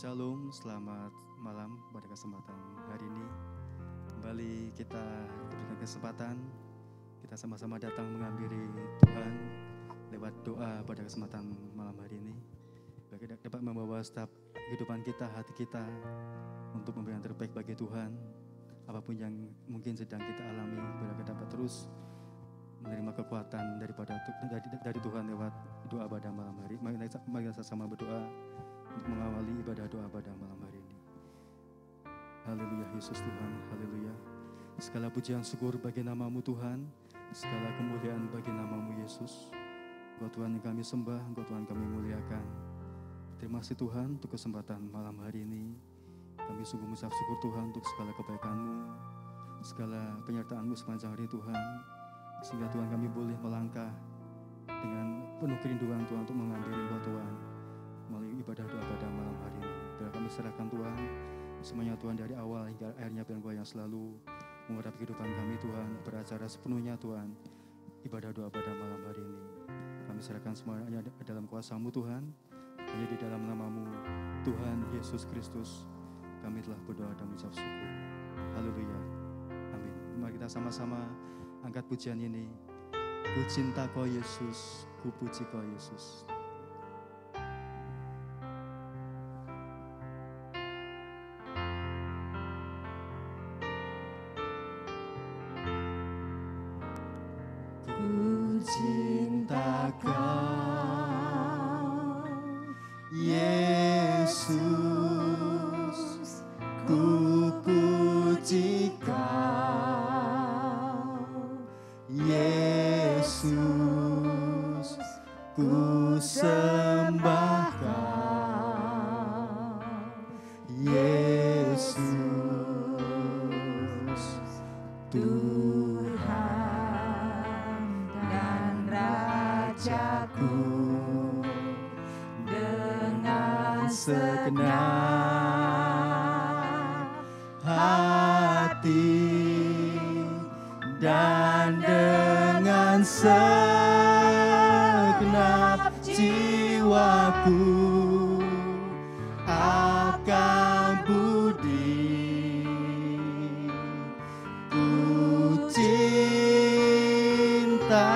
Shalom, selamat malam pada kesempatan hari ini. Kembali kita diberikan kesempatan, kita sama-sama datang menghampiri Tuhan lewat doa pada kesempatan malam hari ini. Bagi dapat membawa setiap kehidupan kita, hati kita untuk memberi yang terbaik bagi Tuhan. Apapun yang mungkin sedang kita alami, biar kita dapat terus menerima kekuatan dari Tuhan lewat doa pada malam hari. Mari kita sama berdoa untuk mengawali ibadah doa pada malam hari ini. Haleluya Yesus Tuhan, haleluya. Segala pujian syukur bagi nama-Mu Tuhan, segala kemuliaan bagi nama-Mu Yesus. Engkau Tuhan yang kami sembah, Engkau Tuhan kami muliakan. Terima kasih Tuhan untuk kesempatan malam hari ini. Kami sungguh mengucap syukur Tuhan untuk segala kebaikan-Mu, segala penyertaan-Mu sepanjang hari Tuhan. Sehingga Tuhan kami boleh melangkah dengan penuh kerinduan Tuhan untuk menghampiri Engkau Tuhan melalui ibadah doa pada malam hari ini. Biar kami serahkan Tuhan semuanya Tuhan dari awal hingga akhirnya, biar Engkau yang selalu mengurapi kehidupan kami Tuhan, beracara sepenuhnya Tuhan ibadah doa pada malam hari ini. Kami serahkan semuanya dalam kuasa-Mu Tuhan, hanya di dalam nama-Mu Tuhan Yesus Kristus kami telah berdoa dan mengucap syukur. Haleluya, amin. Mari kita sama-sama angkat pujian ini. Ku cinta Kau Yesus, ku puji Kau Yesus. Ku cinta Kau Yesus, ku puji Kau Yesus, ku sembah Kau Yesus, Tuhan dan Rajaku. Dengan segenap hati dan dengan segenap jiwaku akan budi ku cinta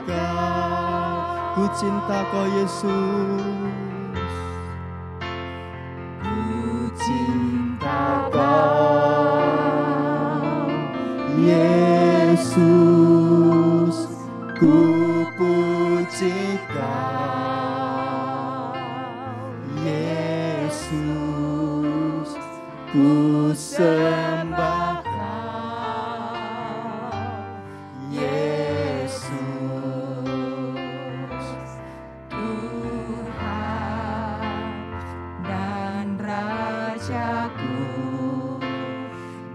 Kau, ku cinta Kau Yesus, ku cinta Kau Yesus, ku puji Kau Yesus, ku sembah Kau Yesus, Tuhan dan Rajaku.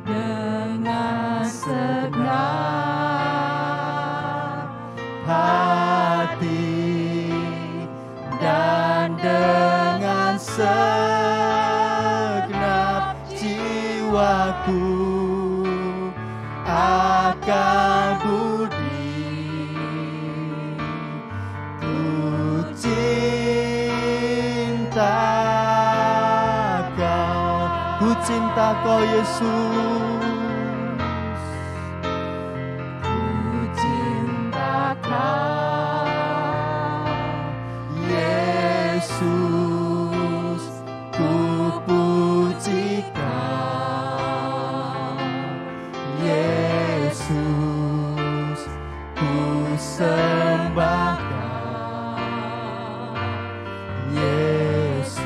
Dengan segenap hati dan dengan segenap jiwaku akan budi ku cinta Kau, ku cinta Kau Yesus, ku cinta Kau Yesus, ku puji Kau Yesus, ku sembah Kau Yesus,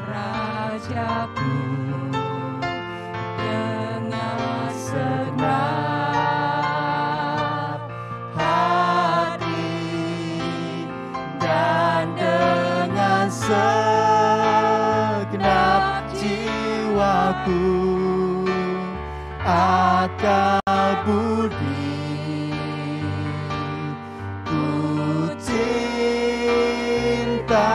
Rajaku. Dengan segenap hati dan dengan segenap jiwaku akan budi ku cinta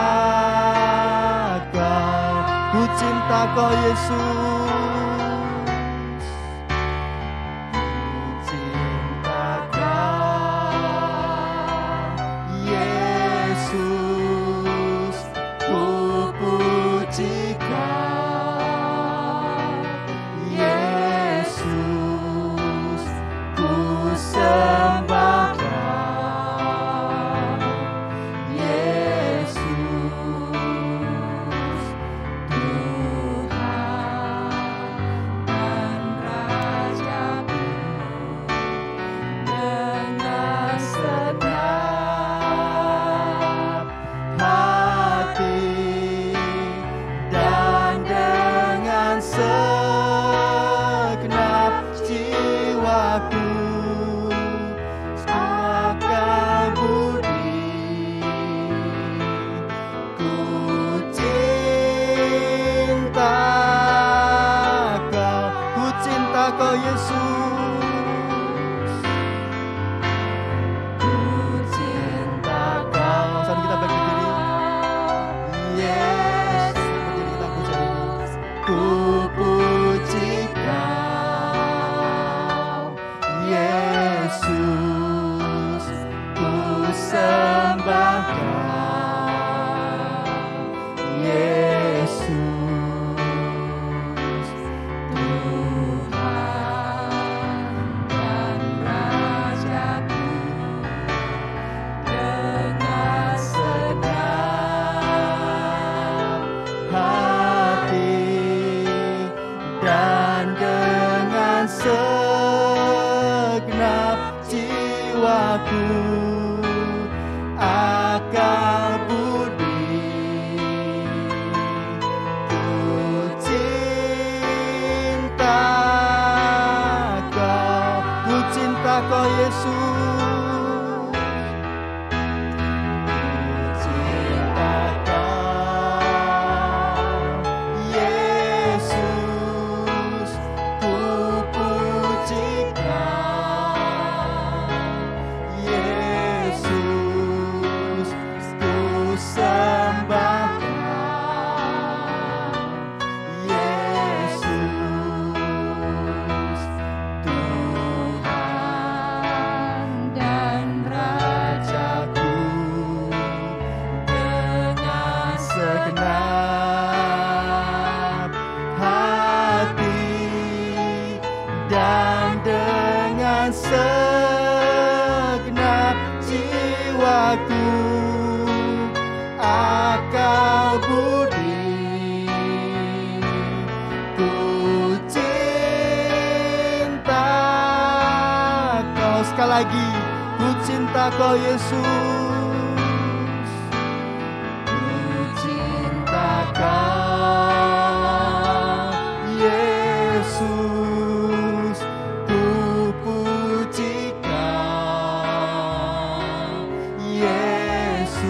Kau, ku cinta Kau Yesus, ku cinta Kau lagi, ku cinta Kau Yesus. Ku cinta Kau Yesus, ku puji Kau Yesus,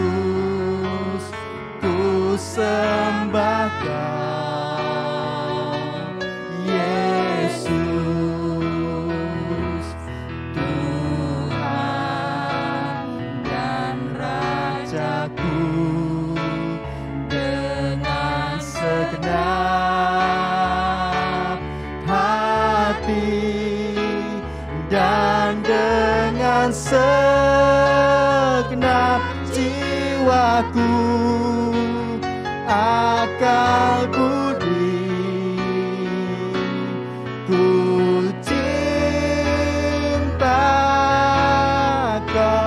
ku sembah Kau Yesus, Tuhan dan Rajaku. Dengan segenap hati dan dengan segenap jiwaku, akal budi, ku cinta Kau.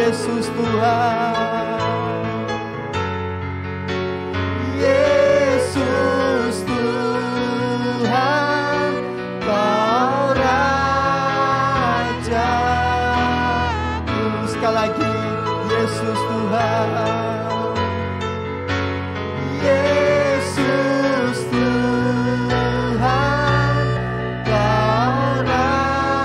Yesus Tuhan, Yesus Tuhan, Kau Rajaku. Sekali lagi, Yesus Tuhan, Yesus Tuhan, Kau Rajaku.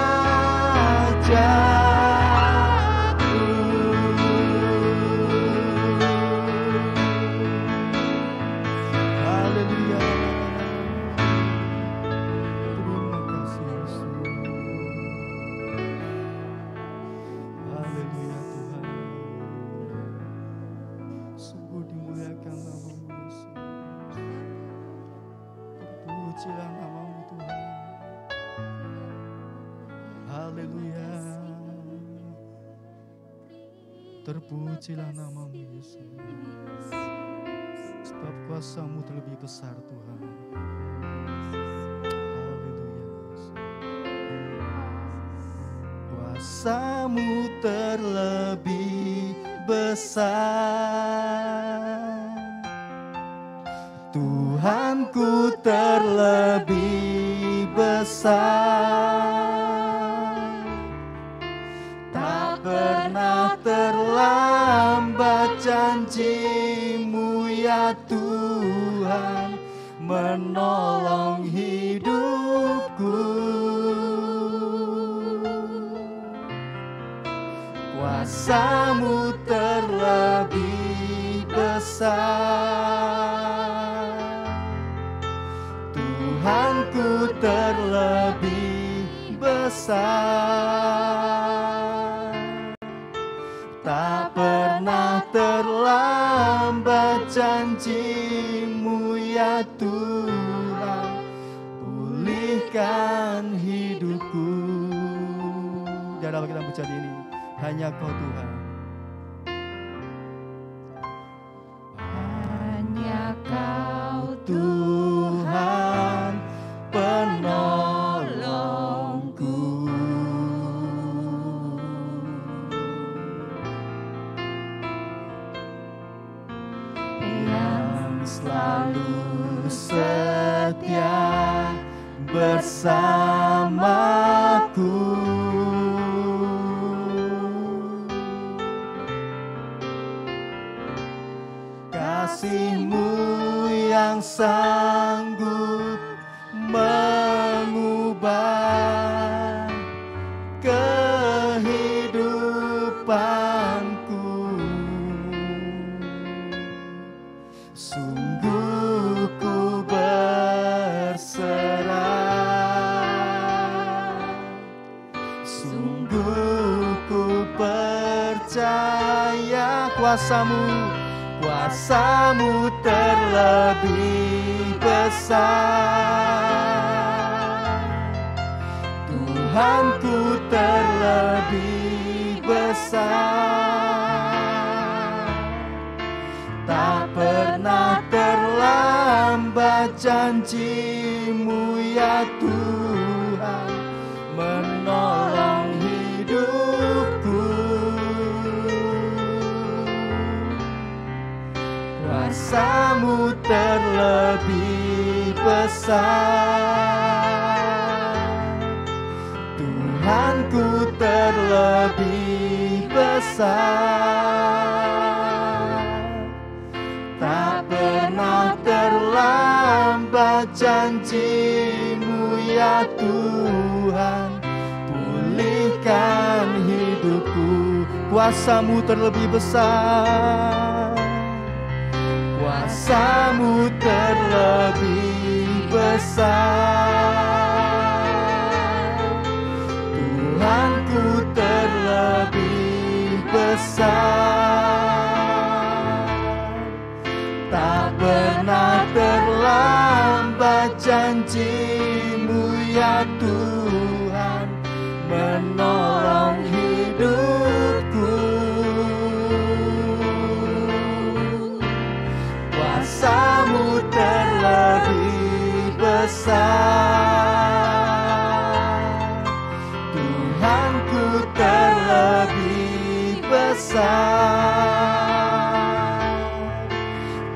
Terpujilah namamu Tuhan. Haleluya. Terpujilah namamu Yesus. Sebab kuasa-Mu terlebih besar Tuhan. Haleluya. Kuasa-Mu terlebih besar. Tuhanku terlebih besar, tak pernah terlambat janji-Mu ya Tuhan, menolong hidupku. Kuasa-Mu terlebih besar, Tuhanku terlebih besar, janji-Mu ya Tuhan, pulihkan hidupku. Dalam kita pujian ini, hanya Kau Tuhan. Hanya Kau Tuhan penolongku, yang selalu setia bersamaku. Kasih-Mu yang sanggup mengubah kehidupanku. Sungguh ku berserah, sungguh ku percaya kuasa-Mu terlebih besar. Tuhanku terlebih besar. Tak pernah terlambat janji-Mu ya Tuhan, menolong hidupku. Kuasa-Mu terlebih besar. Tuhanku terlebih besar. Tak pernah terlambat janji-Mu ya Tuhan, pulihkan hidupku. Kuasa-Mu terlebih besar. Kuasa-Mu terlebih besar. Tuhanku terlebih besar. Tak pernah terlambat janji-Mu ya Tuhan, menolong hidupku. Kuasa-Mu terlebih besar. Tuhanku terlebih besar.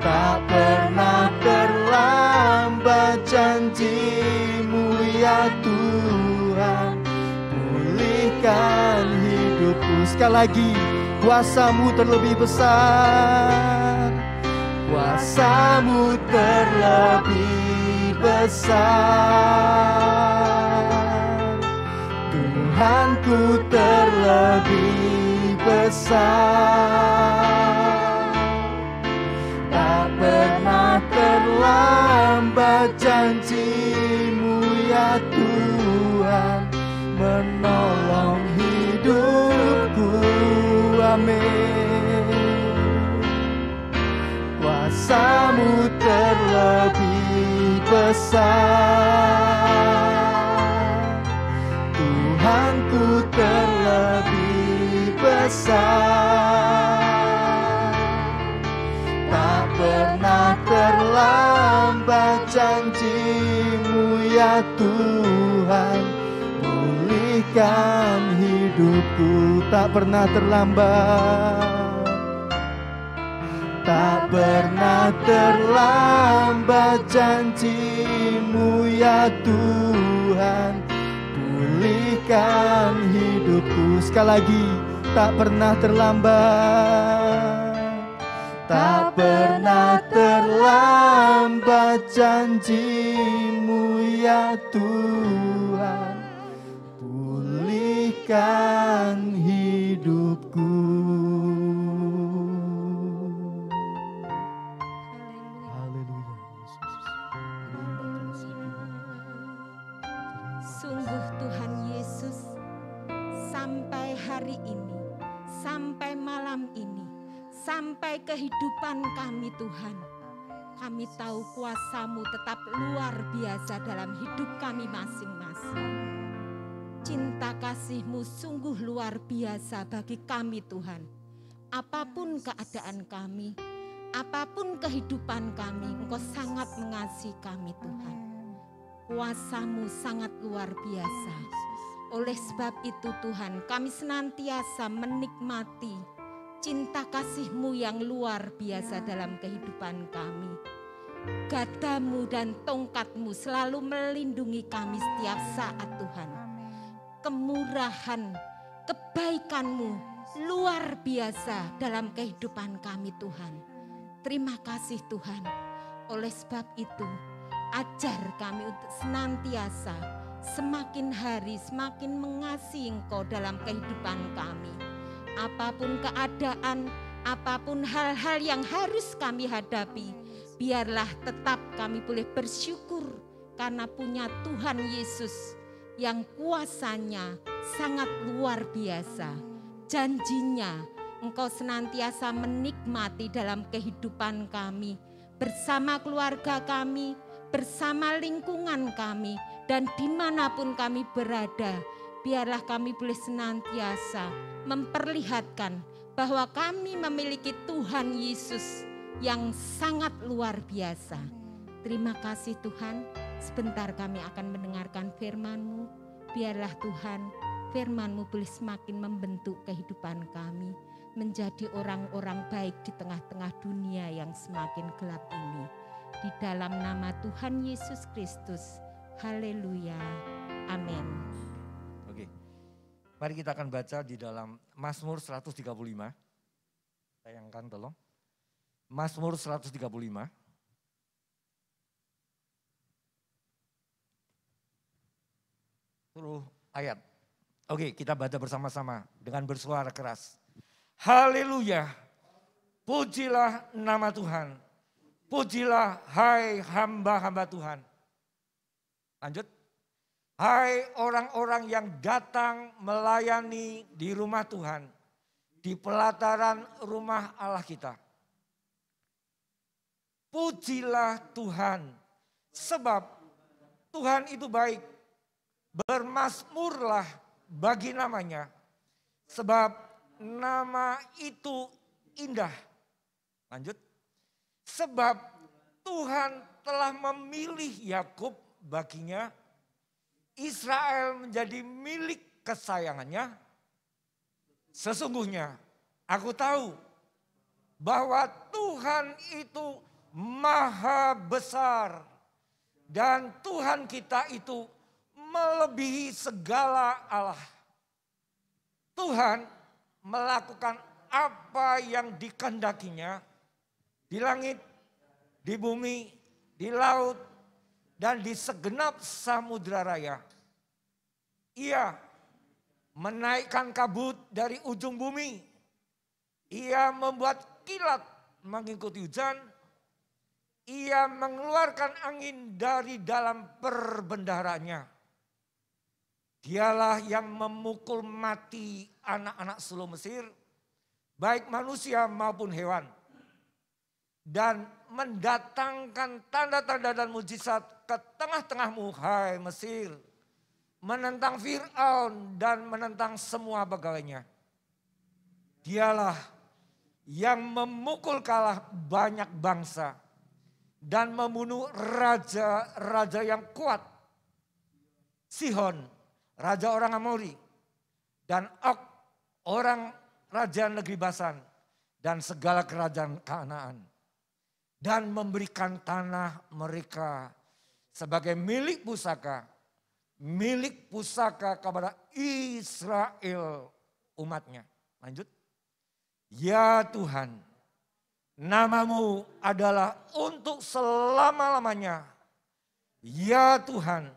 Tak pernah terlambat janji-Mu ya Tuhan, pulihkan hidupku. Sekali lagi, kuasa-Mu terlebih besar. Kuasa-Mu terlebih besar. Tuhanku terlebih besar. Tak pernah terlambat janji-Mu ya Tuhan, menolong hidupku. Amin. Kuasa-Mu terlebih besar. Tuhanku terlebih besar. Tak pernah terlambat janji-Mu ya Tuhan, pulihkan hidupku. Tak pernah terlambat. Tak pernah terlambat janji-Mu ya Tuhan, pulihkan hidupku. Sekali lagi, tak pernah terlambat. Tak pernah terlambat janji-Mu ya Tuhan, pulihkan hidupku. Sungguh Tuhan Yesus, sampai hari ini, sampai malam ini, sampai kehidupan kami Tuhan, kami tahu kuasa-Mu tetap luar biasa dalam hidup kami masing-masing. Cinta kasih-Mu sungguh luar biasa bagi kami Tuhan. Apapun keadaan kami, apapun kehidupan kami, Engkau sangat mengasihi kami Tuhan. Kuasa-Mu sangat luar biasa. Oleh sebab itu Tuhan, kami senantiasa menikmati cinta kasih-Mu yang luar biasa dalam kehidupan kami. Gadamu dan tongkat-Mu selalu melindungi kami setiap saat Tuhan. Kemurahan, kebaikan-Mu luar biasa dalam kehidupan kami Tuhan. Terima kasih Tuhan. Oleh sebab itu, ajar kami untuk senantiasa semakin hari semakin mengasihi Engkau dalam kehidupan kami. Apapun keadaan, apapun hal-hal yang harus kami hadapi, biarlah tetap kami boleh bersyukur karena punya Tuhan Yesus yang kuasanya sangat luar biasa. Janjinya Engkau senantiasa menikmati dalam kehidupan kami, bersama keluarga kami, bersama lingkungan kami, dan dimanapun kami berada, biarlah kami boleh senantiasa memperlihatkan bahwa kami memiliki Tuhan Yesus yang sangat luar biasa. Terima kasih Tuhan, sebentar kami akan mendengarkan firman-Mu. Biarlah Tuhan, firman-Mu boleh semakin membentuk kehidupan kami, menjadi orang-orang baik di tengah-tengah dunia yang semakin gelap ini. Di dalam nama Tuhan Yesus Kristus, haleluya, amin. Oke, mari kita akan baca di dalam Mazmur 135. Tayangkan tolong. Mazmur 135. Suruh ayat. Oke, kita baca bersama-sama dengan bersuara keras. Haleluya, pujilah nama Tuhan. Pujilah hai hamba-hamba Tuhan. Lanjut. Hai orang-orang yang datang melayani di rumah Tuhan, di pelataran rumah Allah kita. Pujilah Tuhan, sebab Tuhan itu baik. Bermazmurlah bagi namanya, sebab nama itu indah. Lanjut. Sebab Tuhan telah memilih Yakub baginya, Israel menjadi milik kesayangannya. Sesungguhnya aku tahu bahwa Tuhan itu maha besar dan Tuhan kita itu melebihi segala Allah. Tuhan melakukan apa yang dikehendakinya di langit, di bumi, di laut, dan di segenap samudra raya. Ia menaikkan kabut dari ujung bumi. Ia membuat kilat mengikuti hujan. Ia mengeluarkan angin dari dalam perbendaharanya. Dialah yang memukul mati anak-anak seluruh Mesir, baik manusia maupun hewan. Dan mendatangkan tanda-tanda dan mujizat ke tengah-tengahmu, hai Mesir. Menentang Fir'aun dan menentang semua pegawainya. Dialah yang memukul kalah banyak bangsa dan membunuh raja-raja yang kuat. Sihon, raja orang Amori, dan Og, orang raja negeri Basan, dan segala kerajaan Kanaan. Dan memberikan tanah mereka sebagai milik pusaka kepada Israel umatnya. Lanjut. Ya Tuhan, namamu adalah untuk selama-lamanya. Ya Tuhan,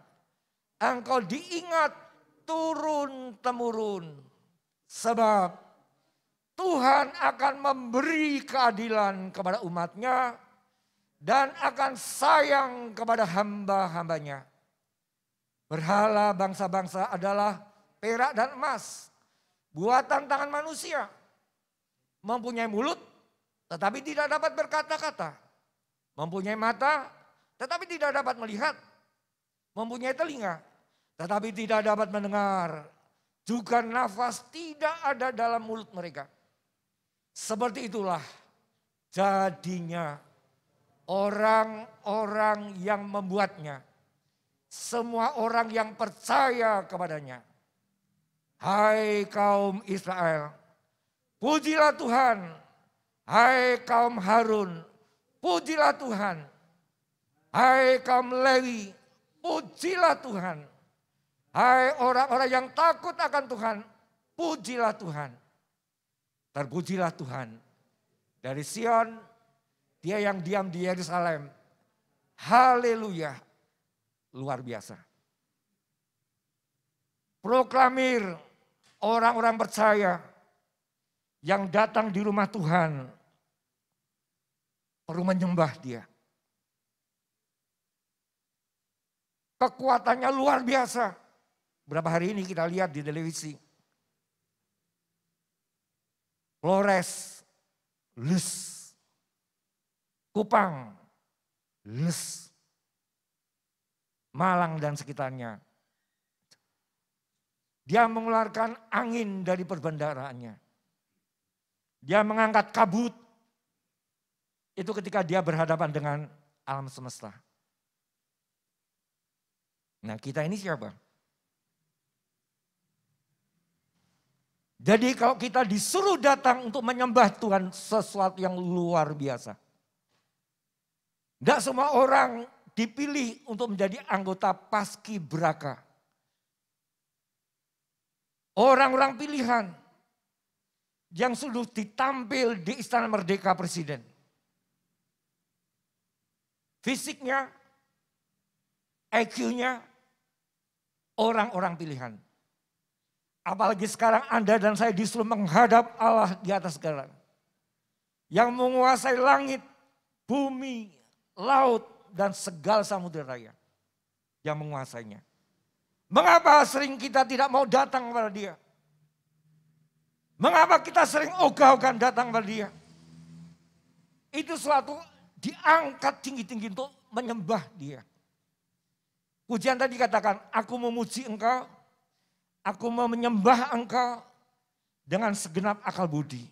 Engkau diingat turun-temurun. Sebab Tuhan akan memberi keadilan kepada umatnya dan akan sayang kepada hamba-hambanya. Berhala bangsa-bangsa adalah perak dan emas, buatan tangan manusia. Mempunyai mulut tetapi tidak dapat berkata-kata. Mempunyai mata, tetapi tidak dapat melihat. Mempunyai telinga, tetapi tidak dapat mendengar. Juga nafas tidak ada dalam mulut mereka. Seperti itulah jadinya orang-orang yang membuatnya. Semua orang yang percaya kepadanya. Hai kaum Israel, pujilah Tuhan. Hai kaum Harun, pujilah Tuhan. Hai kaum Lewi, pujilah Tuhan. Hai orang-orang yang takut akan Tuhan, pujilah Tuhan. Terpujilah Tuhan. Dari Sion, dia yang diam di Yerusalem. Haleluya. Luar biasa. Proklamir orang-orang percaya yang datang di rumah Tuhan perlu menyembah dia. Kekuatannya luar biasa. Berapa hari ini kita lihat di televisi. Flores, Les, Kupang, Les, Malang dan sekitarnya. Dia mengeluarkan angin dari perbendaharaannya. Dia mengangkat kabut. Itu ketika dia berhadapan dengan alam semesta. Nah, kita ini siapa? Jadi kalau kita disuruh datang untuk menyembah Tuhan, sesuatu yang luar biasa. Tidak semua orang dipilih untuk menjadi anggota Paskibraka. Orang-orang pilihan yang sudah ditampil di Istana Merdeka Presiden. Fisiknya, IQ-nya, orang-orang pilihan. Apalagi sekarang Anda dan saya disuruh menghadap Allah di atas segala. Yang menguasai langit, bumi, laut, dan segala samudera raya. Yang menguasainya. Mengapa sering kita tidak mau datang kepada dia? Mengapa kita sering ogah-ogahan datang kepada dia? Itu suatu diangkat tinggi-tinggi untuk menyembah dia. Pujian tadi katakan, aku memuji engkau, aku mau menyembah engkau dengan segenap akal budi.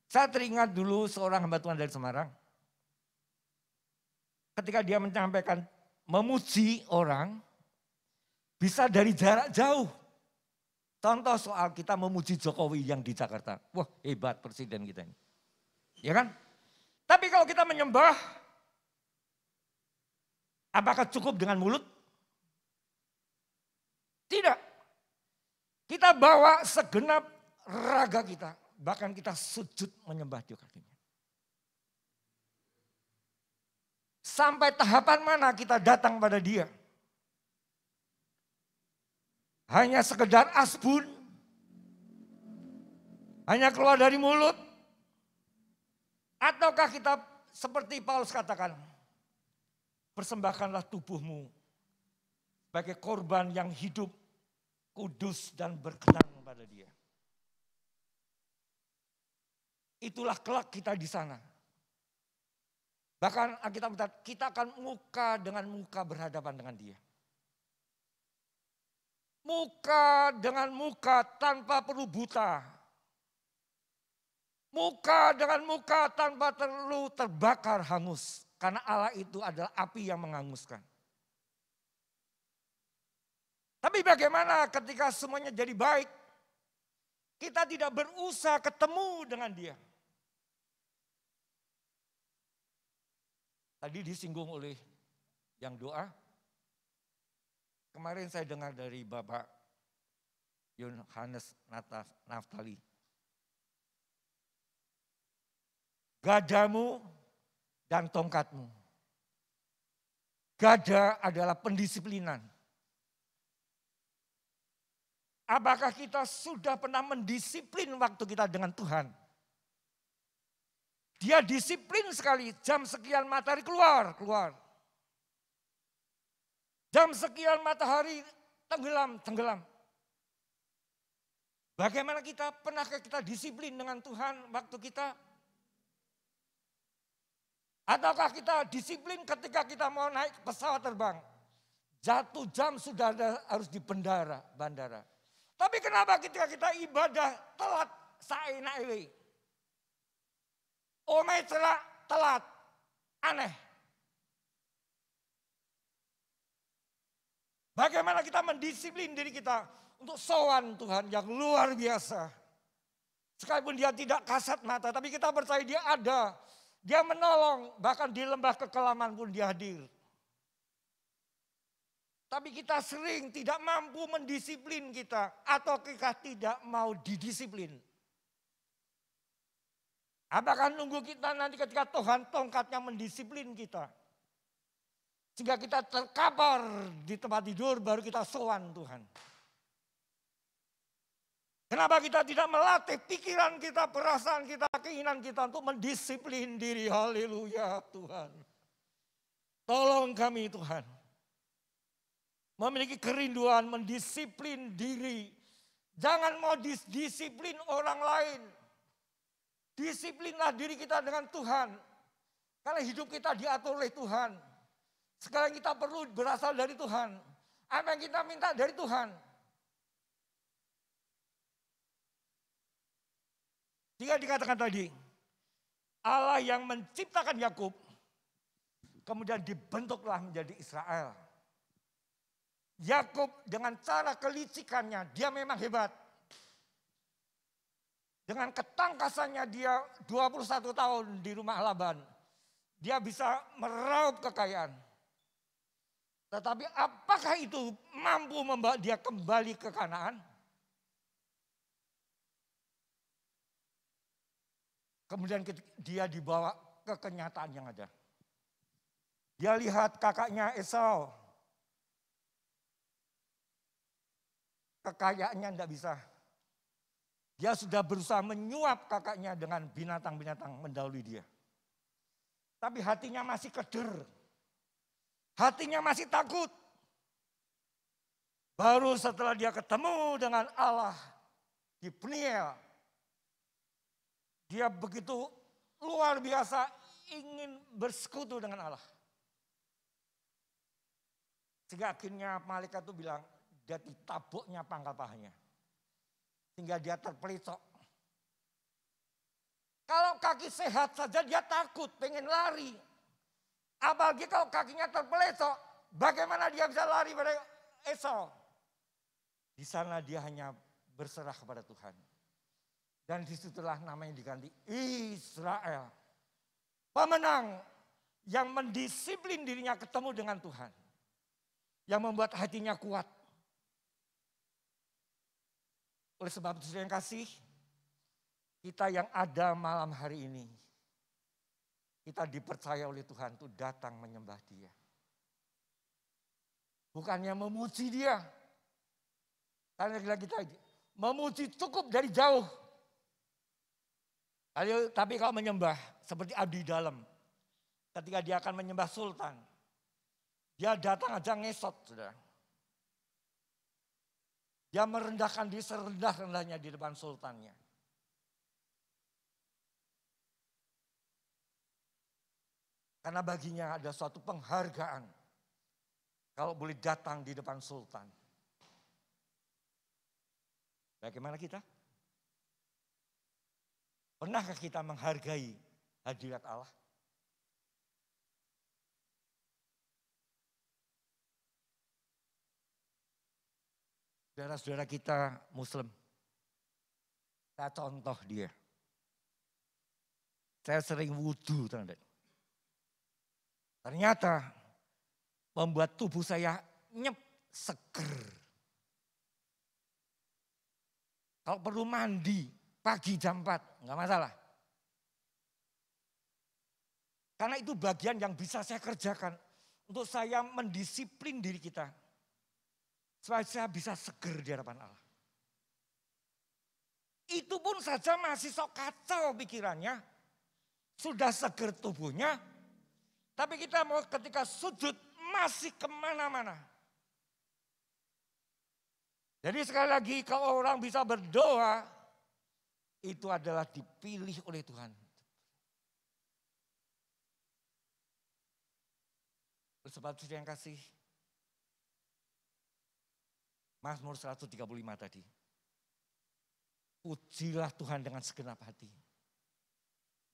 Saya teringat dulu seorang hamba Tuhan dari Semarang. Ketika dia menyampaikan memuji orang, bisa dari jarak jauh. Contoh soal kita memuji Jokowi yang di Jakarta. Wah, hebat presiden kita ini. Ya kan? Tapi kalau kita menyembah, apakah cukup dengan mulut? Tidak. Kita bawa segenap raga kita. Bahkan kita sujud menyembah di kakinya. Sampai tahapan mana kita datang pada dia? Hanya sekedar asbun. Hanya keluar dari mulut. Ataukah kita seperti Paulus katakan. Persembahkanlah tubuhmu sebagai korban yang hidup, kudus dan berkenan kepada dia. Itulah kelak kita di sana. Bahkan kita akan muka dengan muka berhadapan dengan dia. Muka dengan muka tanpa perlu buta. Muka dengan muka tanpa perlu terbakar hangus. Karena Allah itu adalah api yang menghanguskan. Tapi bagaimana ketika semuanya jadi baik? Kita tidak berusaha ketemu dengan dia. Tadi disinggung oleh yang doa. Kemarin saya dengar dari Bapak Yohanes Naftali. Gadamu dan tongkatmu. Gada adalah pendisiplinan. Apakah kita sudah pernah mendisiplin waktu kita dengan Tuhan? Dia disiplin sekali, jam sekian matahari keluar. Jam sekian matahari tenggelam. Bagaimana kita, pernahkah kita disiplin dengan Tuhan waktu kita? Ataukah kita disiplin ketika kita mau naik pesawat terbang? Jatuh jam sudah harus di bandara. Tapi kenapa ketika kita ibadah telat saenak-ewe? Omai telat, aneh. Bagaimana kita mendisiplin diri kita untuk sowan Tuhan yang luar biasa. Sekalipun dia tidak kasat mata, tapi kita percaya dia ada. Dia menolong, bahkan di lembah kekelaman pun dia hadir. Tapi kita sering tidak mampu mendisiplin kita, atau kita tidak mau didisiplin. Apakah nunggu kita nanti ketika Tuhan tongkatnya mendisiplin kita? Sehingga kita terkapar di tempat tidur baru kita sowan Tuhan. Kenapa kita tidak melatih pikiran kita, perasaan kita, keinginan kita untuk mendisiplin diri? Haleluya Tuhan. Tolong kami Tuhan. Memiliki kerinduan mendisiplin diri. Jangan mau disiplin orang lain. Disiplinlah diri kita dengan Tuhan. Karena hidup kita diatur oleh Tuhan. Sekarang kita perlu berasal dari Tuhan. Apa yang kita minta dari Tuhan. Jika dikatakan tadi, Allah yang menciptakan Yakub, kemudian dibentuklah menjadi Israel. Yakub dengan cara kelicikannya, dia memang hebat. Dengan ketangkasannya dia 21 tahun di rumah Laban. Dia bisa meraup kekayaan. Tetapi apakah itu mampu membawa dia kembali ke Kanaan? Kemudian dia dibawa ke kenyataan yang ada. Dia lihat kakaknya Esau. Kekayaannya tidak bisa. Dia sudah berusaha menyuap kakaknya dengan binatang-binatang mendahului dia. Tapi hatinya masih keder. Hatinya masih takut. Baru setelah dia ketemu dengan Allah di Peniel. Dia begitu luar biasa ingin bersekutu dengan Allah. Sehingga akhirnya malaikat itu bilang, dia ditabuknya pangkal pahanya. Sehingga dia terpelicok. Kalau kaki sehat saja dia takut, pengen lari. Apalagi kalau kakinya terpelecok, bagaimana dia bisa lari pada Esau? Di sana dia hanya berserah kepada Tuhan. Dan disitulah namanya diganti Israel. Pemenang yang mendisiplin dirinya ketemu dengan Tuhan. Yang membuat hatinya kuat. Oleh sebab itu yang kasih, kita yang ada malam hari ini. Kita dipercaya oleh Tuhan untuk datang menyembah dia. Bukannya memuji dia. Karena kita memuji cukup dari jauh. Tapi kalau menyembah seperti abdi dalam. Ketika dia akan menyembah sultan. Dia datang aja ngesot, saudara. Dia merendahkan diri serendah-rendahnya di depan sultannya. Karena baginya ada suatu penghargaan. Kalau boleh datang di depan sultan. Bagaimana kita? Pernahkah kita menghargai hadirat Allah? Saudara-saudara kita Muslim, saya contoh dia. Saya sering wudhu, teman-teman. Ternyata membuat tubuh saya seger. Kalau perlu mandi pagi jam 4, enggak masalah. Karena itu bagian yang bisa saya kerjakan untuk saya mendisiplin diri kita. Supaya saya bisa seger di hadapan Allah. Itu pun saja masih sok kacau pikirannya. Sudah seger tubuhnya. Tapi kita mau ketika sujud masih kemana-mana. Jadi sekali lagi kalau orang bisa berdoa. Itu adalah dipilih oleh Tuhan. Bersahabat yang kasih, Mazmur 135 tadi. Pujilah Tuhan dengan segenap hati.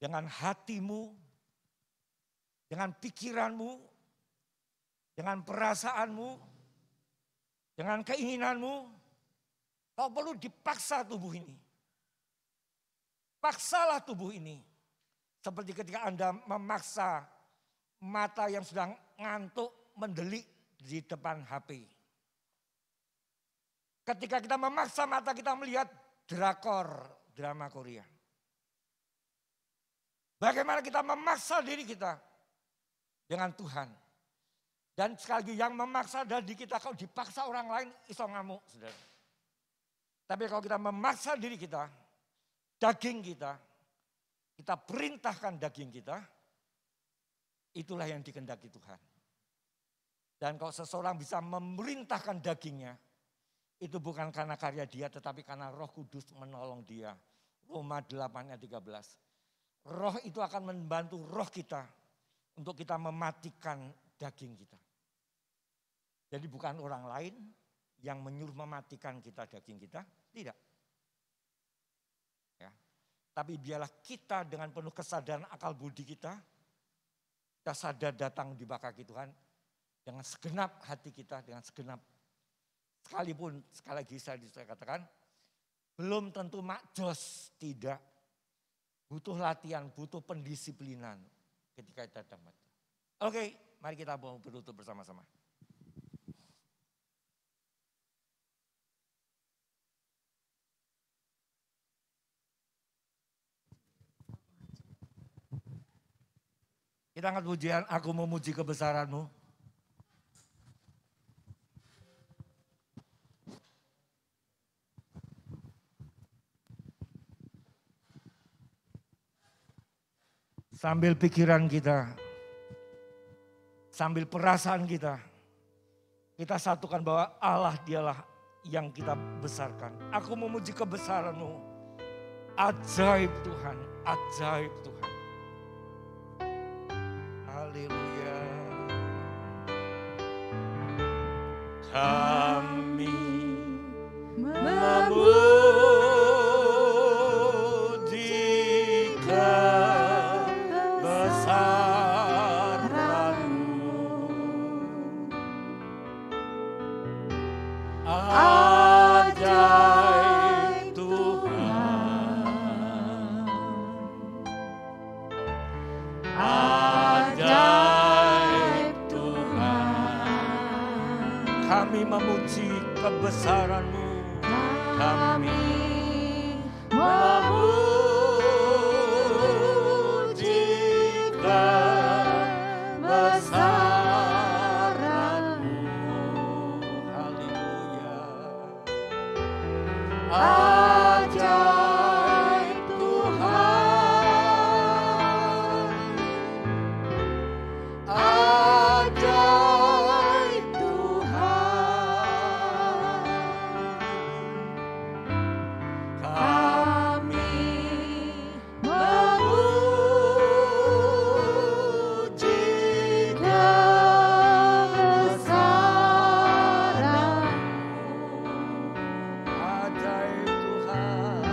Dengan hatimu, dengan pikiranmu, dengan perasaanmu, dengan keinginanmu. Kau perlu dipaksa tubuh ini. Paksalah tubuh ini. Seperti ketika Anda memaksa mata yang sedang ngantuk mendelik di depan HP. Ketika kita memaksa mata kita melihat drakor, drama Korea. Bagaimana kita memaksa diri kita dengan Tuhan. Dan sekali lagi yang memaksa diri kita, kalau dipaksa orang lain iso ngamuk, saudara. Tapi kalau kita memaksa diri kita, daging kita perintahkan daging kita, itulah yang dikehendaki Tuhan. Dan kalau seseorang bisa memerintahkan dagingnya, itu bukan karena karya dia, tetapi karena Roh Kudus menolong dia. Roma 8 ayat 13. Roh itu akan membantu roh kita untuk kita mematikan daging kita. Jadi bukan orang lain yang menyuruh mematikan kita daging kita, tidak. Ya. Tapi biarlah kita dengan penuh kesadaran akal budi kita sadar datang di baka Tuhan dengan segenap hati kita, dengan segenap. Sekalipun, sekali lagi saya katakan, belum tentu makjos, tidak. Butuh latihan, butuh pendisiplinan ketika kita datang. Oke, mari kita mau bertutup bersama-sama. Kita angkat pujian, aku memuji kebesaran-Mu. Sambil pikiran kita, sambil perasaan kita satukan bahwa Allah dialah yang kita besarkan. Aku memuji kebesaran-Mu. Ajaib Tuhan, ajaib Tuhan. Haleluya. Kami memuji kebesaran-Mu. Ajaib Tuhan. Ajaib Tuhan. Kami memuji kebesaran-Mu. Kami memuji kebesaran-Mu. Haleluya. Ajaib Tuhan. Ajaib Tuhan. Kami memuji kebesaran-Mu. Ajaib Tuhan.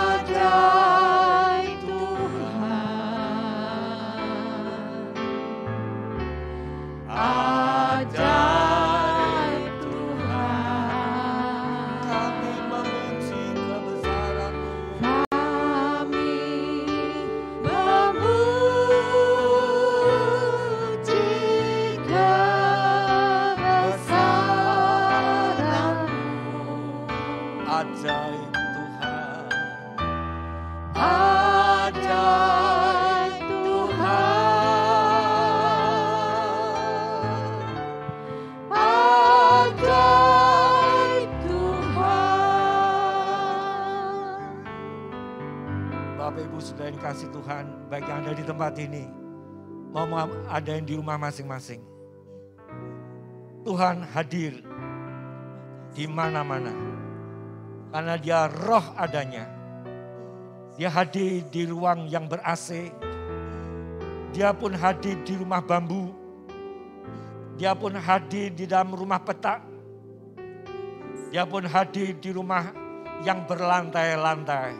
Ajaib Tuhan. Ajaib Tuhan. Kami memuji kebesaran-Mu. Kami memuji kebesaran-Mu. Ajaib Tuhan. Ajaib Tuhan. Ajaib Tuhan. Bapak Ibu Saudara yang dikasihi Tuhan, baik yang ada di tempat ini, mau ada yang di rumah masing-masing. Tuhan hadir di mana-mana. Karena dia roh adanya. Dia hadir di ruang yang ber-AC. Dia pun hadir di rumah bambu. Dia pun hadir di dalam rumah petak. Dia pun hadir di rumah yang berlantai-lantai.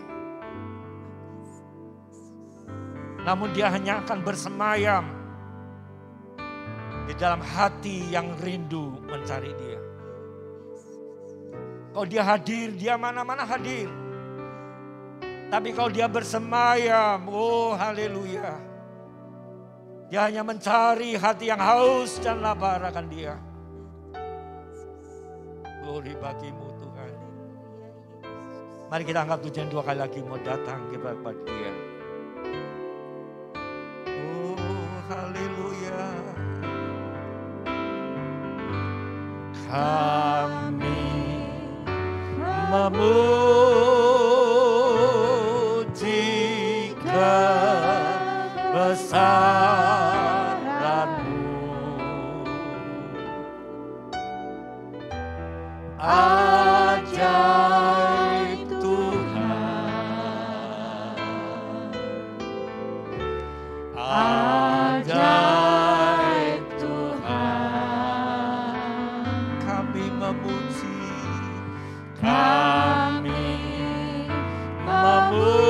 Namun dia hanya akan bersemayam di dalam hati yang rindu mencari dia. Kalau dia hadir, dia mana-mana hadir. Tapi kalau dia bersemayam, oh haleluya. Dia hanya mencari hati yang haus dan lapar akan dia. Glory bagimu Tuhan. Mari kita angkat pujian 2 kali lagi mau datang kepada dia. Oh haleluya. Kami memuji kebesaran-Mu, ajaib Tuhan, ajaib Tuhan. Kami memuji, kami memuji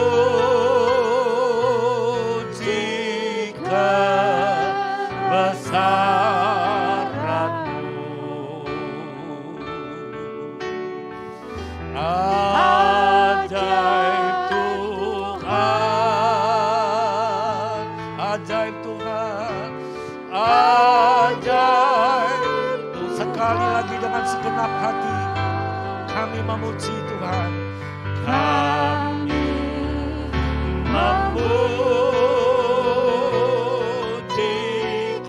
kebesaran-Mu, ajaib Tuhan, ajaib Tuhan, ajaib. Sekali lagi dengan segenap hati kami memuji Tuhan. Kami memuji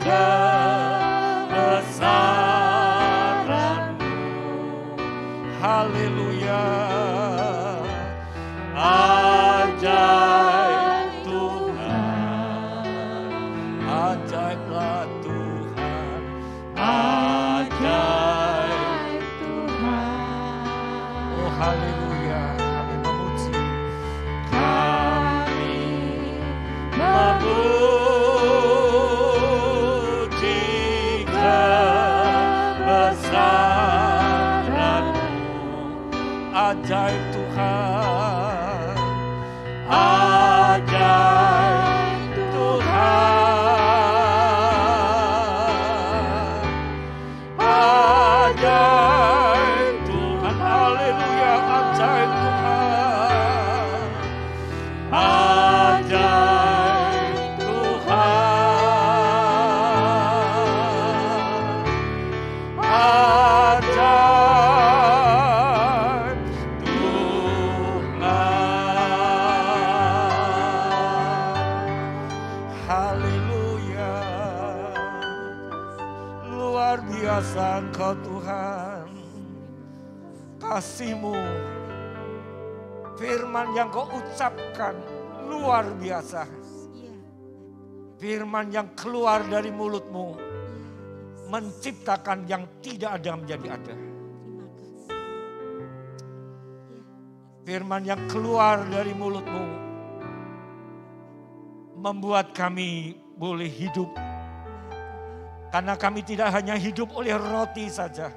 kebesaran-Mu. Haleluya. Ajaib Tuhan, ajaiblah Tuhan, ajaib Tuhan. Oh haleluya, kami memuji, kami memuji kebesaran-Mu, ajaib Tuhan, ajaib Tuhan, ajaib Tuhan, haleluya, ajaib Tuhan, ajaib Tuhan, ajaib Tuhan. Haleluya. Luar biasa Engkau Tuhan. Kasih-Mu, firman yang Kau ucapkan luar biasa. Firman yang keluar dari mulut-Mu menciptakan yang tidak ada menjadi ada. Firman yang keluar dari mulut-Mu membuat kami boleh hidup. Karena kami tidak hanya hidup oleh roti saja,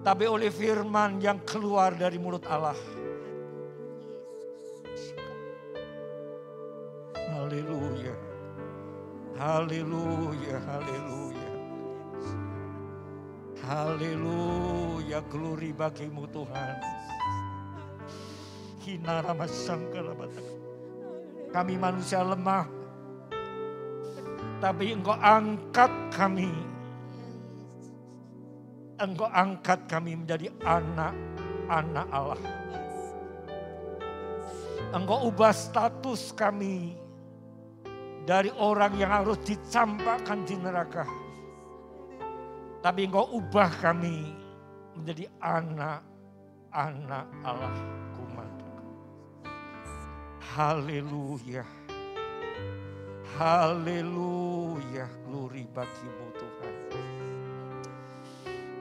tapi oleh firman yang keluar dari mulut Allah. Haleluya. Haleluya, haleluya. Haleluya, glory bagimu Tuhan. Kami manusia lemah, tapi Engkau angkat kami. Engkau angkat kami menjadi anak-anak Allah. Engkau ubah status kami dari orang yang harus dicampakkan di neraka. Tapi Engkau ubah kami menjadi anak-anak Allah. Haleluya. Haleluya. Glory bagimu Tuhan.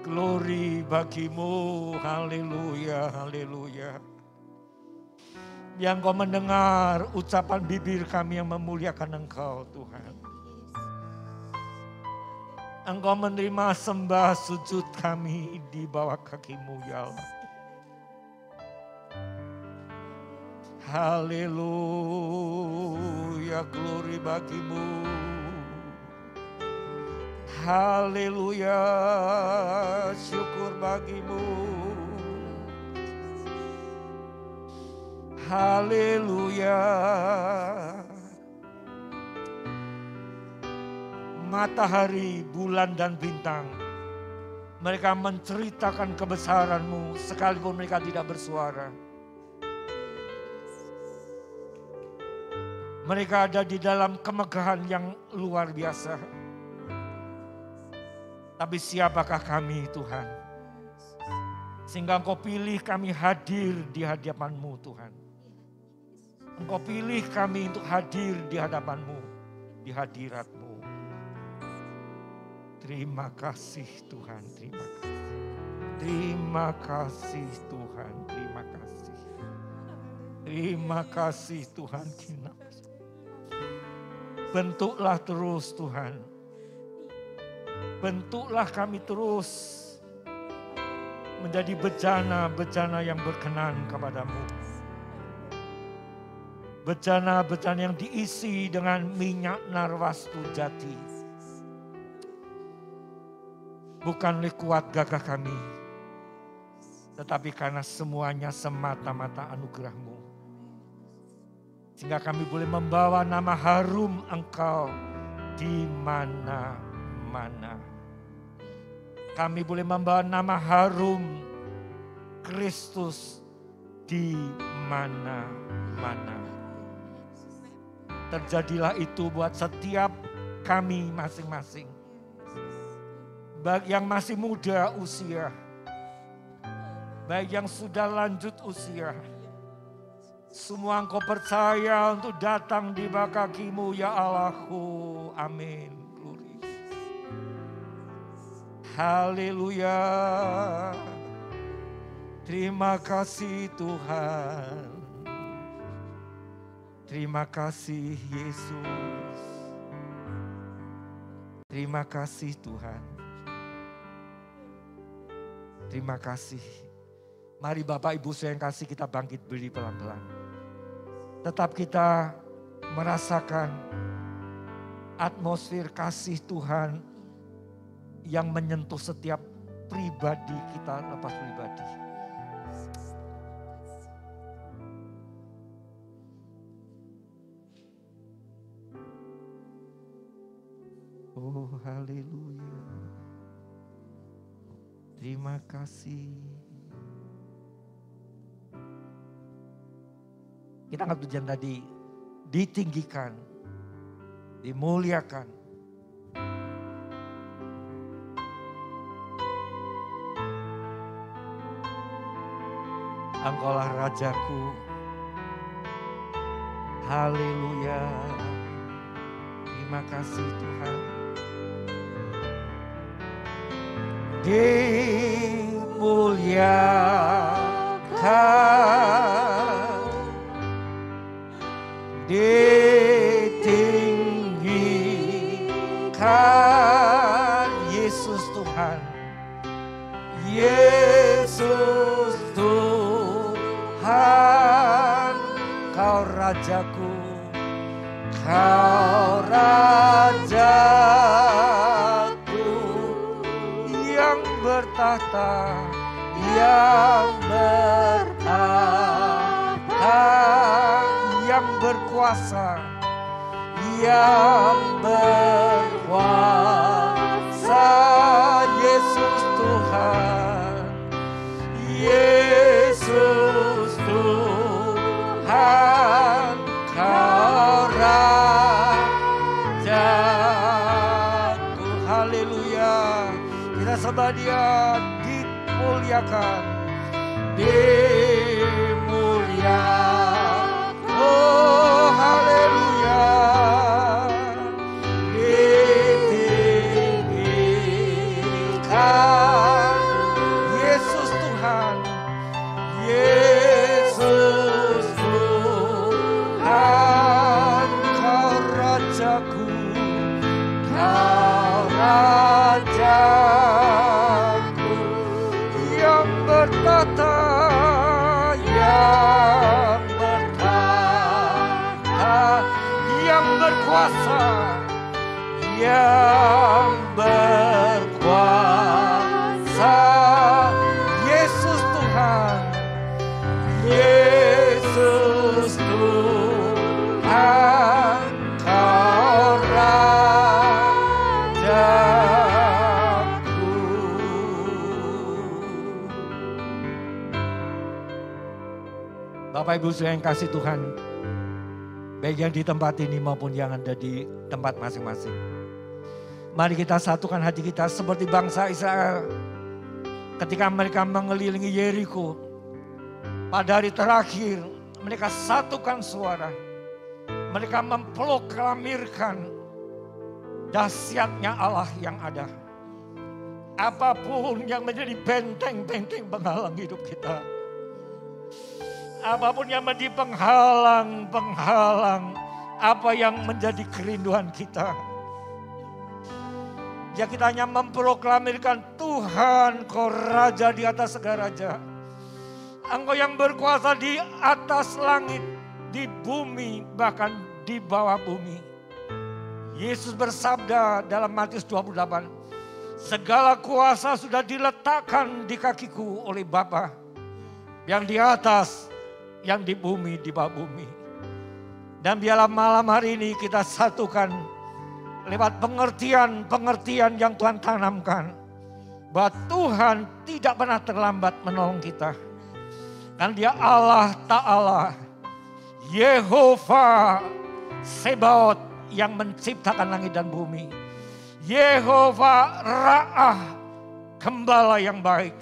Glory bagimu. Haleluya. Haleluya. Yang Kau mendengar ucapan bibir kami yang memuliakan Engkau Tuhan. Engkau menerima sembah sujud kami di bawah kaki-Mu ya Allah. Haleluya, glory bagi-Mu. Haleluya, syukur bagi-Mu. Haleluya. Matahari, bulan dan bintang, mereka menceritakan kebesaran-Mu sekalipun mereka tidak bersuara. Mereka ada di dalam kemegahan yang luar biasa. Tapi siapakah kami Tuhan? Sehingga Engkau pilih kami hadir di hadapan-Mu Tuhan. Engkau pilih kami untuk hadir di hadapan-Mu, di hadirat-Mu. Terima kasih Tuhan, terima kasih. Terima kasih Tuhan, terima kasih. Terima kasih Tuhan. Bentuklah terus Tuhan. Bentuklah kami terus menjadi bejana-bejana yang berkenan kepadamu. Bejana-bejana yang diisi dengan minyak narwastu jati. Bukan oleh kuat gagah kami, tetapi karena semuanya semata-mata anugerah-Mu. Sehingga kami boleh membawa nama harum Engkau di mana-mana. Kami boleh membawa nama harum Kristus di mana-mana. Terjadilah itu buat setiap kami masing-masing. Baik yang masih muda usia, baik yang sudah lanjut usia. Semua Engkau percaya untuk datang di bawah kaki-Mu ya Allahku. Amin. Glory. Haleluya. Terima kasih Tuhan. Terima kasih Yesus. Terima kasih Tuhan. Terima kasih. Mari Bapak Ibu saya yang kasih, kita bangkit berdiri pelan-pelan. Tetap kita merasakan atmosfer kasih Tuhan yang menyentuh setiap pribadi kita lepas pribadi. Oh haleluya. Terima kasih. Kita angkat pujian tadi, ditinggikan, dimuliakan. Engkaulah Rajaku. Haleluya. Terima kasih Tuhan. Dimuliakan, ditinggikan Yesus Tuhan. Yesus Tuhan, Kau Rajaku, Kau Rajaku yang bertahta, yang bertahta, yang berkuasa, yang berkuasa. Yesus Tuhan, Yesus Tuhan, Kau Rajaku. Haleluya. Kita sembah Dia, dimuliakan, dimuliakan. Oh haleluya. Ditinggikan Yesus Tuhan, Yesus Tuhan, Kau Rajaku, Kau Rajaku. yang berkuasa. Yesus Tuhan, Yesus Tuhan, Kau Rajaku. Bapak Ibu yang kasih Tuhan, baik yang di tempat ini maupun yang ada di tempat masing-masing, mari kita satukan hati kita seperti bangsa Israel ketika mereka mengelilingi Yeriko. Pada hari terakhir mereka satukan suara. Mereka memproklamirkan dahsyatnya Allah yang ada. Apapun yang menjadi benteng-benteng penghalang hidup kita, apapun yang menjadi penghalang apa yang menjadi kerinduan kita, ya kita hanya memproklamirkan, Tuhan Kau Raja di atas segala raja. Engkau yang berkuasa di atas langit, di bumi, bahkan di bawah bumi. Yesus bersabda dalam Matius 28, segala kuasa sudah diletakkan di kakiku oleh Bapa, yang di atas, yang di bumi, di bawah bumi. Dan biarlah malam hari ini kita satukan lewat pengertian yang Tuhan tanamkan, bahwa Tuhan tidak pernah terlambat menolong kita. Kan Dia Allah Ta'ala, Yehova Sebaot yang menciptakan langit dan bumi. Yehova Ra'ah, Gembala yang baik.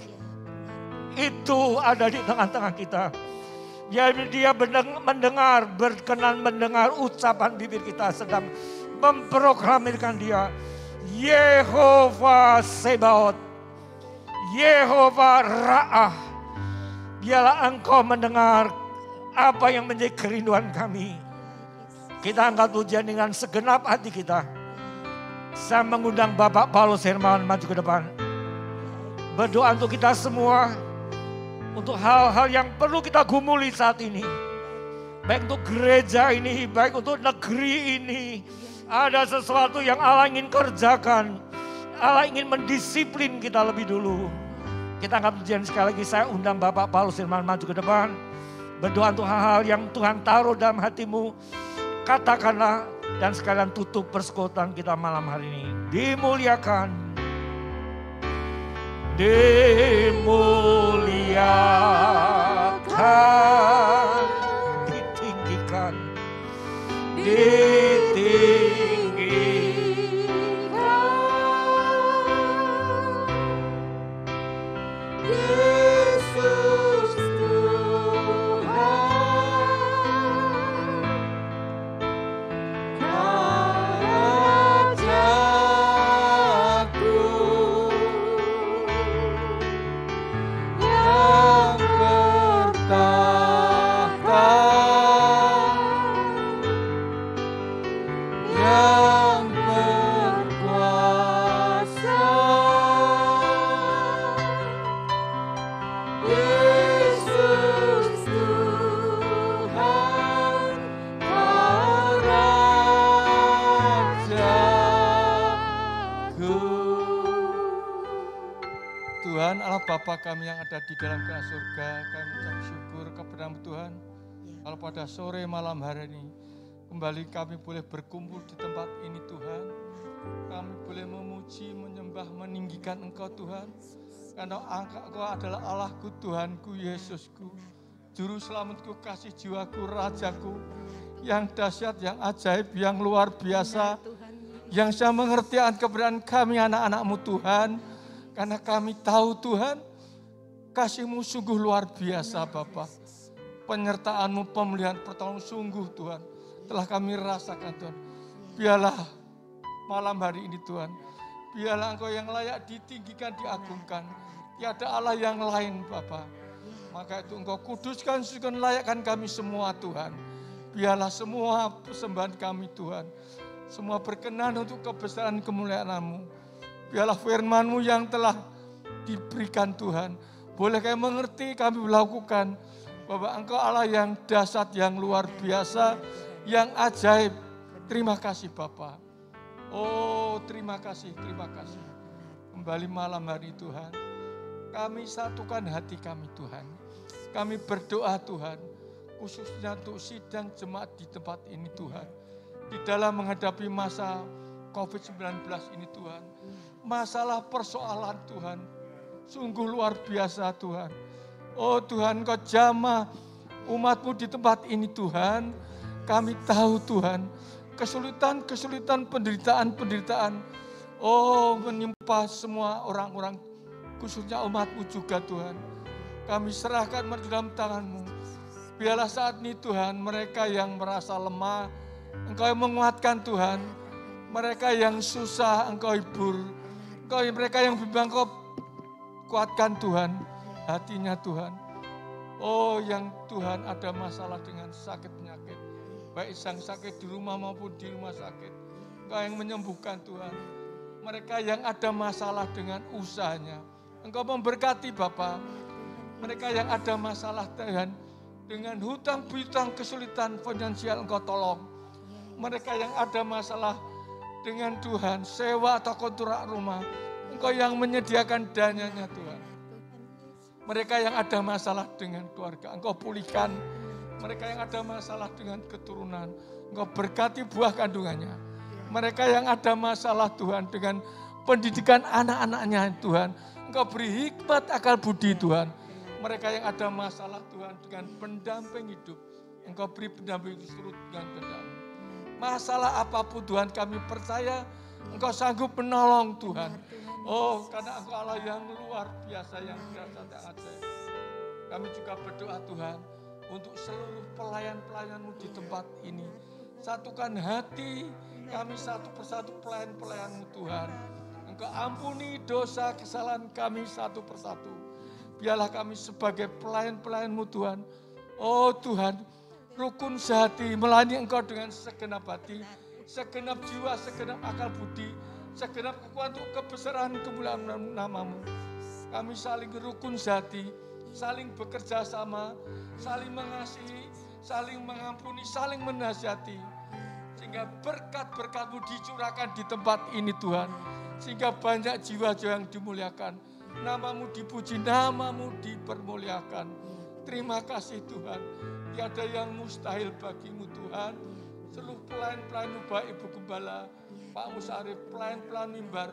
Itu ada di tengah-tengah kita. Dia mendengar, berkenan mendengar ucapan bibir kita sedang memproklamirkan Dia. Yehova Sebaot, Yehova Ra'ah. Biarlah Engkau mendengar apa yang menjadi kerinduan kami. Kita angkat pujian dengan segenap hati kita. Saya mengundang Bapak Paulus Hermawan maju ke depan. Berdoa untuk kita semua. Untuk hal-hal yang perlu kita gumuli saat ini. Baik untuk gereja ini, baik untuk negeri ini. Ada sesuatu yang Allah ingin kerjakan. Allah ingin mendisiplin kita lebih dulu. Kita angkat pujian sekali lagi. Saya undang Bapak Paulus Hermawan maju ke depan. Berdoa untuk hal-hal yang Tuhan taruh dalam hatimu. Katakanlah dan sekalian tutup persekutuan kita malam hari ini. Dimuliakan. Dimuliakan. Ditinggikan. Yesus Tuhan, Rajaku yang bertahta, yang berkuasa. Yesus Tuhan, Kau Rajaku. Tuhan Allah Bapa kami yang ada di dalam kerajaan surga, kami mengucap syukur kepada-Mu Tuhan. Kalau pada sore malam hari ini kembali kami boleh berkumpul di tempat ini Tuhan. Kami boleh memuji, menyembah, meninggikan Engkau Tuhan. Karena Engkau adalah Allahku, Tuhanku, Yesusku, Juru Selamatku, kasih jiwaku, Rajaku, yang dahsyat, yang ajaib, yang luar biasa, yang saya mengerti keberadaan kami anak-anak-Mu Tuhan. Karena kami tahu Tuhan, kasih-Mu sungguh luar biasa Bapa. Penyertaan-Mu, pemeliharaan, pertolongan sungguh Tuhan, telah kami rasakan Tuhan. Biarlah malam hari ini Tuhan, biarlah Engkau yang layak ditinggikan, diagungkan. Tiada Allah yang lain Bapa. Maka itu Engkau kuduskan, sucikan, layakkan kami semua Tuhan. Biarlah semua persembahan kami Tuhan, semua berkenan untuk kebesaran kemuliaan-Mu. Biarlah firman-Mu yang telah diberikan Tuhan, boleh kami mengerti, kami melakukan. Bahwa Engkau Allah yang dahsyat, yang luar biasa, yang ajaib. Terima kasih Bapa. Oh, terima kasih, terima kasih. Kembali malam hari Tuhan, kami satukan hati kami Tuhan. Kami berdoa Tuhan, khususnya untuk sidang jemaat di tempat ini Tuhan. Di dalam menghadapi masa COVID-19 ini Tuhan. Masalah persoalan Tuhan, sungguh luar biasa Tuhan. Oh Tuhan, Kau jamah umat-Mu di tempat ini Tuhan. Kami tahu Tuhan, kesulitan-kesulitan, penderitaan-penderitaan, oh menimpa semua orang-orang, khususnya umat-Mu juga Tuhan. Kami serahkan mereka dalam tangan-Mu. Biarlah saat ini Tuhan, mereka yang merasa lemah, Engkau yang menguatkan Tuhan. Mereka yang susah, Engkau hibur. Mereka yang bimbang, Engkau kuatkan Tuhan, hatinya Tuhan. Oh yang Tuhan ada masalah dengan sakit penyakit, baik sang sakit di rumah maupun di rumah sakit, Engkau yang menyembuhkan Tuhan. Mereka yang ada masalah dengan usahanya, Engkau memberkati Bapa. Mereka yang ada masalah Tuhan dengan hutang piutang kesulitan finansial, Engkau tolong. Mereka yang ada masalah dengan Tuhan sewa atau kontrak rumah, Engkau yang menyediakan dananya Tuhan. Mereka yang ada masalah dengan keluarga, Engkau pulihkan. Mereka yang ada masalah dengan keturunan, Engkau berkati buah kandungannya. Mereka yang ada masalah Tuhan dengan pendidikan anak-anaknya Tuhan, Engkau beri hikmat akal budi Tuhan. Mereka yang ada masalah Tuhan dengan pendamping hidup, Engkau beri pendamping surut dengan kehendak-Mu. Masalah apapun Tuhan kami percaya Engkau sanggup menolong Tuhan. Oh karena Engkau Allah yang luar biasa, yang biasa dan ajaib. Kami juga berdoa Tuhan untuk seluruh pelayan-pelayan-Mu di tempat ini. Satukan hati kami satu persatu pelayan-pelayan-Mu Tuhan. Engkau ampuni dosa kesalahan kami satu persatu. Biarlah kami sebagai pelayan-pelayan-Mu Tuhan. Oh Tuhan, rukun sehati melayani Engkau dengan segenap hati, segenap jiwa, segenap akal budi, segenap kekuatan untuk kebesaran kemuliaan nama-Mu. Kami saling rukun sehati, saling bekerja sama, saling mengasihi, saling mengampuni, saling menasihati. Sehingga berkat-berkat-Mu dicurahkan di tempat ini Tuhan. Sehingga banyak jiwa-jiwa yang dimuliakan. Nama-Mu dipuji, nama-Mu dipermuliakan. Terima kasih Tuhan. Tiada yang mustahil bagi-Mu Tuhan. Seluruh pelayan-pelayan-Mu baik Ibu Gembala, Pak Musarif, pelayan-pelayan mimbar,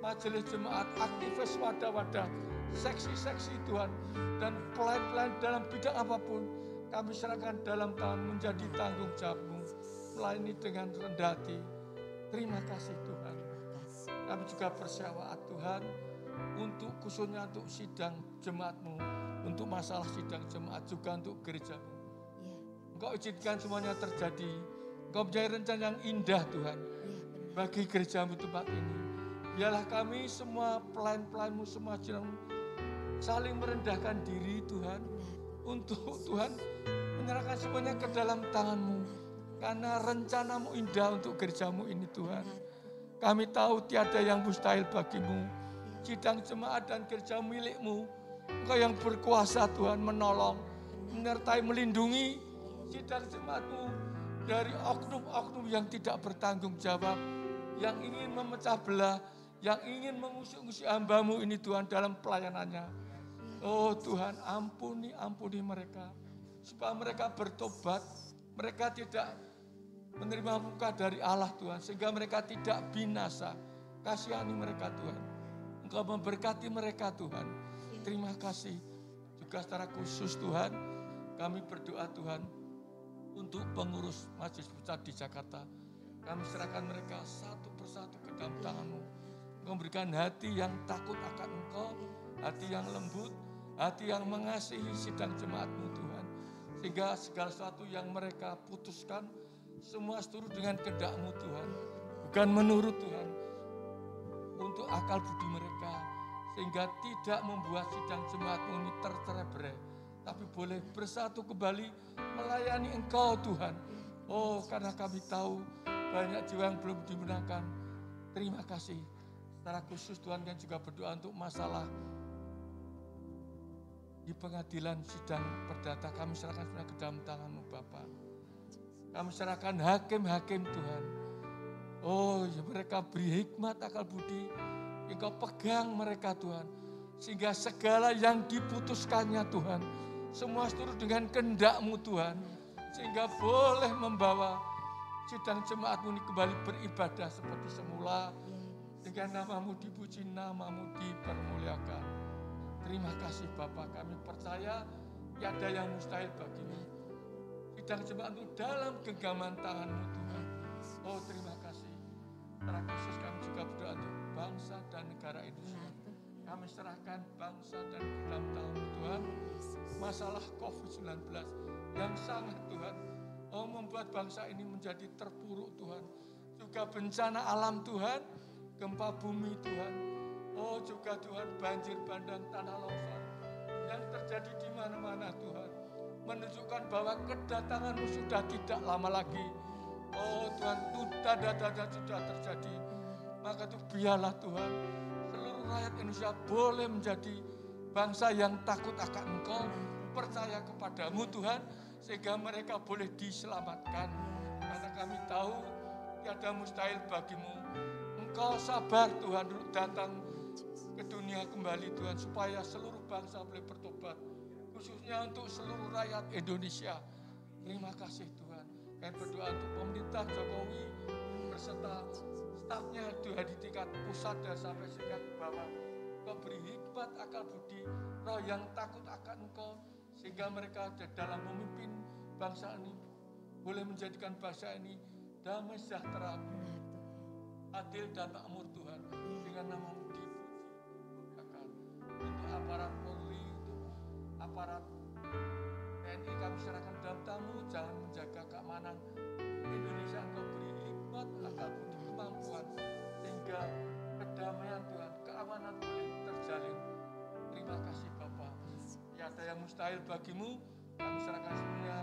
majelis jemaat, aktivis wadah-wadah, seksi-seksi Tuhan, dan pelayan-pelayan dalam bidang apapun, kami serahkan dalam tangan menjadi tanggung jawab-Mu, melayani dengan rendah hati. Terima kasih Tuhan. Kami juga bersyawat Tuhan, untuk khususnya untuk sidang jemaat-Mu, untuk masalah sidang jemaat juga untuk gereja-Mu. Engkau izinkan semuanya terjadi. Engkau punya rencana yang indah Tuhan bagi gereja-Mu tempat ini. Biarlah kami semua pelayan-pelayan-Mu, semua jemaat-Mu saling merendahkan diri Tuhan, untuk Tuhan menyerahkan semuanya ke dalam tangan-Mu. Karena rencana-Mu indah untuk gereja-Mu ini Tuhan. Kami tahu tiada yang mustahil bagi-Mu. Sidang jemaat dan gereja milik-Mu, Engkau yang berkuasa Tuhan menolong, menyertai, melindungi sidang jemaat-Mu dari oknum-oknum yang tidak bertanggung jawab, yang ingin memecah belah, yang ingin mengusik-usik hamba-Mu ini Tuhan dalam pelayanannya. Oh Tuhan, ampuni mereka, supaya mereka bertobat, mereka tidak menerima muka dari Allah Tuhan, sehingga mereka tidak binasa. Kasihani mereka Tuhan, Engkau memberkati mereka Tuhan. Terima kasih. Juga secara khusus Tuhan, kami berdoa Tuhan untuk pengurus Majelis Pusat di Jakarta. Kami serahkan mereka satu persatu ke dalam tangan-Mu. Engkau berikan hati yang takut akan Engkau, hati yang lembut, hati yang mengasihi sidang jemaat-Mu Tuhan. Sehingga segala sesuatu yang mereka putuskan, semua seturut dengan kehendak-Mu Tuhan. Bukan menurut Tuhan, untuk akal budi mereka. Sehingga tidak membuat sidang jemaat-Mu ini tercerai-berai, tapi boleh bersatu kembali melayani Engkau Tuhan. Oh karena kami tahu banyak jiwa yang belum dimenangkan. Terima kasih. Secara khusus Tuhan kan juga berdoa untuk masalah di pengadilan sidang perdata. Kami serahkan ke dalam tangan-Mu Bapa. Kami serahkan hakim-hakim Tuhan. Oh ya mereka beri hikmat akal budi. Engkau pegang mereka Tuhan. Sehingga segala yang diputuskannya Tuhan. Semua seturut dengan kehendak-Mu Tuhan. Sehingga boleh membawa sidang jemaat-Mu ini kembali beribadah seperti semula. Dengan nama-Mu dipuji, nama-Mu dipermuliakan. Terima kasih Bapa, kami percaya tiada yang mustahil bagi-Mu. Sidang jemaat itu dalam genggaman tangan-Mu Tuhan. Oh terima kasih. Secara khusus kami juga berdoa untuk bangsa dan negara Indonesia. Kami serahkan bangsa dan dalam tangan Tuhan. Masalah COVID-19 yang sangat Tuhan membuat bangsa ini menjadi terpuruk Tuhan. Juga bencana alam Tuhan, gempa bumi Tuhan. Oh juga Tuhan banjir bandang tanah longsor yang terjadi di mana-mana Tuhan. Menunjukkan bahwa kedatangan-Mu sudah tidak lama lagi. Oh Tuhan, tanda-tanda sudah terjadi. Maka itu biarlah Tuhan, seluruh rakyat Indonesia boleh menjadi bangsa yang takut akan Engkau, percaya kepadamu Tuhan, sehingga mereka boleh diselamatkan. Karena kami tahu tiada mustahil bagimu. Engkau sabar Tuhan untuk datang ke dunia kembali Tuhan, supaya seluruh bangsa boleh bertobat. Khususnya untuk seluruh rakyat Indonesia. Terima kasih Tuhan. Kami berdoa untuk pemerintah Jokowi berserta stafnya Tuhan di tingkat pusat dan sampai tingkat bawah. Engkau beri hikmat akal budi, roh yang takut akan Engkau, sehingga mereka dalam memimpin bangsa ini boleh menjadikan bangsa ini damai sejahtera, adil dan makmur Tuhan. Dengan nama-Mu dipuji, untuk aparat Polri, untuk aparat TNI kami serahkan dalam tamu, jangan menjaga keamanan Indonesia. Engkau beri hikmat akal budi kemampuan, sehingga kedamaian Tuhan, keamanan boleh terjalin. Terima kasih Bapa. Tiada yang mustahil bagimu, kami serahkan semuanya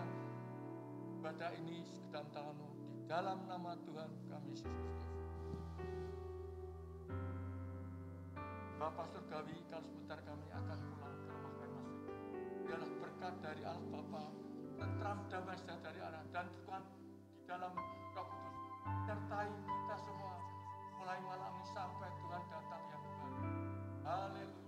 ibadah ini ke dalam tangan-Mu, di dalam nama Tuhan kami Yesus Kristus. Bapa surgawi, kalau sebentar kami akan pulang ke rumah masing-masing. Biarlah berkat dari Allah Bapa, tentram damai sejahtera dari Allah, dan Tuhan di dalam Roh Kudus sertai kita semua mulai malam ini sampai Tuhan datang yang kembali. Haleluya.